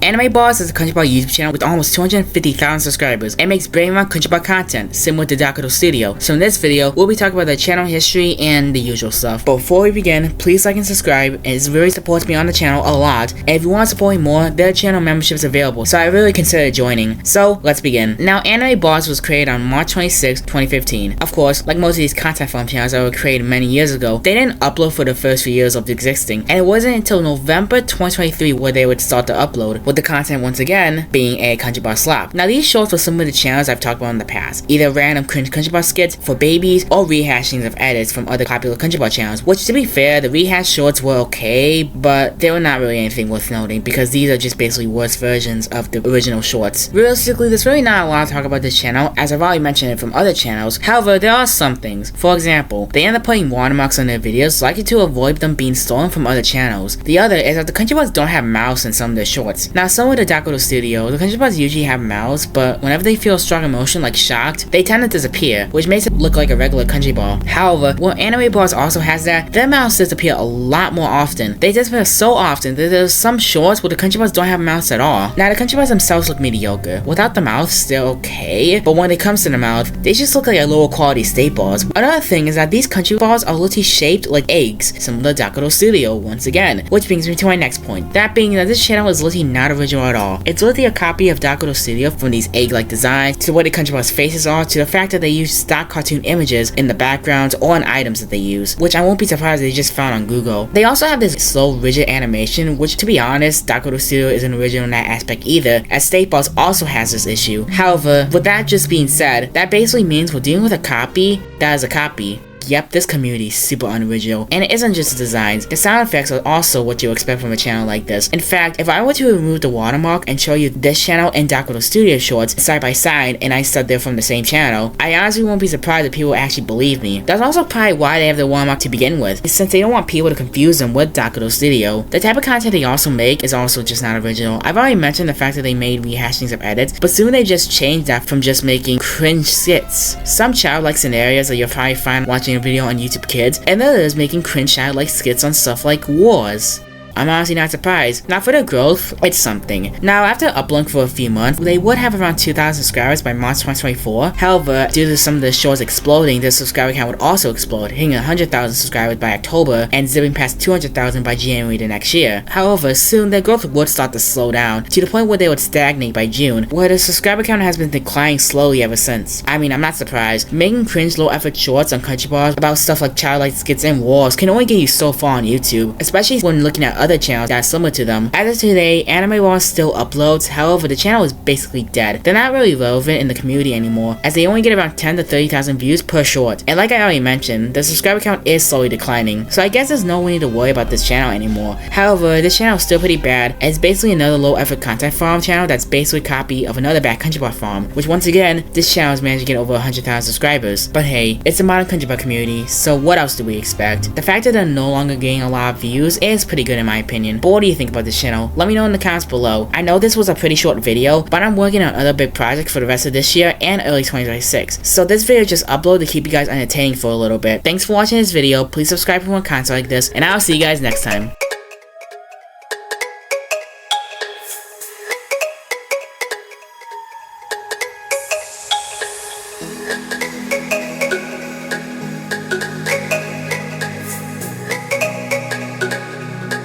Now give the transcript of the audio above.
Countryball is a Countryball YouTube channel with almost 250,000 subscribers and makes brain run Countryball content similar to Dokdo Studio. So in this video, we'll be talking about the channel history and the usual stuff. But before we begin, please like and subscribe, as it really supports me on the channel a lot. And if you want to support me more, there are channel memberships available, so I really consider joining. So let's begin. Now, Countryball was created on March 26, 2015. Of course, like most of these content farm channels that were created many years ago, they didn't upload for the first few years of existing, and it wasn't until November 2023 where they would start to upload, with the content once again being a Countryball Slop. Now, these shorts were similar to channels I've talked about in the past, either random cringe Countryball skits for babies or rehashings of edits from other popular Countryball channels, which, to be fair, the rehash shorts were okay, but they were not really anything worth noting because these are just basically worse versions of the original shorts. Realistically, there's really not a lot to talk about this channel, as I've already mentioned it from other channels. However, there are some things. For example, they end up putting watermarks on their videos likely to avoid them being stolen from other channels. The other is that the Countryballs don't have mouths in some of their shorts. Now, similar to Dokdo Studio, the Countryballs usually have mouths, but whenever they feel a strong emotion like shocked, they tend to disappear, which makes it look like a regular Countryball. However, what Countryball also has that their mouths disappear a lot more often. They disappear so often that there's some shorts where the Countryballs don't have mouths at all. Now, the Countryballs themselves look mediocre. Without the mouths, they're okay, but when it comes to the mouth, they just look like a lower quality state balls. Another thing is that these Countryballs are literally shaped like eggs, similar to Dokdo Studio once again, which brings me to my next point. That being that this channel is literally not original at all. It's literally a copy of Dokdo Studio, from these egg-like designs to what the Countryballs' faces are, to the fact that they use stock cartoon images in the backgrounds or in items that they use, which I won't be surprised they just found on Google. They also have this slow, rigid animation, which, to be honest, Dokdo Studio isn't original in that aspect either, as State Balls also has this issue. However, with that just being said, that basically means we're dealing with a copy that is a copy. Yep, this community is super unoriginal, and it isn't just the designs. The sound effects are also what you expect from a channel like this. In fact, if I were to remove the watermark and show you this channel and Dokdo Studio shorts side by side, and I said they're from the same channel, I honestly won't be surprised if people actually believe me. That's also probably why they have the watermark to begin with, since they don't want people to confuse them with Dokdo Studio. The type of content they also make is also just not original. I've already mentioned the fact that they made rehashings of edits, but soon they just changed that from just making cringe skits. Some childlike scenarios that you'll probably find watching a video on YouTube Kids, and others making cringe childlike skits on stuff like wars. I'm honestly not surprised. Now, for their growth, it's something. Now, after uploading for a few months, they would have around 2,000 subscribers by March 2024. However, due to some of the shorts exploding, their subscriber count would also explode, hitting 100,000 subscribers by October and zipping past 200,000 by January the next year. However, soon their growth would start to slow down, to the point where they would stagnate by June, where the subscriber count has been declining slowly ever since. I mean, I'm not surprised. Making cringe low-effort shorts on Countryball about stuff like childlike skits and wars can only get you so far on YouTube, especially when looking at other channels that are similar to them. As of today, Countryball still uploads, however, the channel is basically dead. They're not really relevant in the community anymore, as they only get around 10 to 30,000 views per short. And like I already mentioned, the subscriber count is slowly declining, so I guess there's no need to worry about this channel anymore. However, this channel is still pretty bad, and it's basically another low-effort content farm channel that's basically a copy of another bad Countryball farm, which once again, this channel has managed to get over 100,000 subscribers. But hey, it's a modern Countryball community, so what else do we expect? The fact that they're no longer getting a lot of views is pretty good in my opinion. But what do you think about this channel? Let me know in the comments below. I know this was a pretty short video, but I'm working on other big projects for the rest of this year and early 2026. So this video just uploaded to keep you guys entertained for a little bit. Thanks for watching this video. Please subscribe for more content like this, and I'll see you guys next time.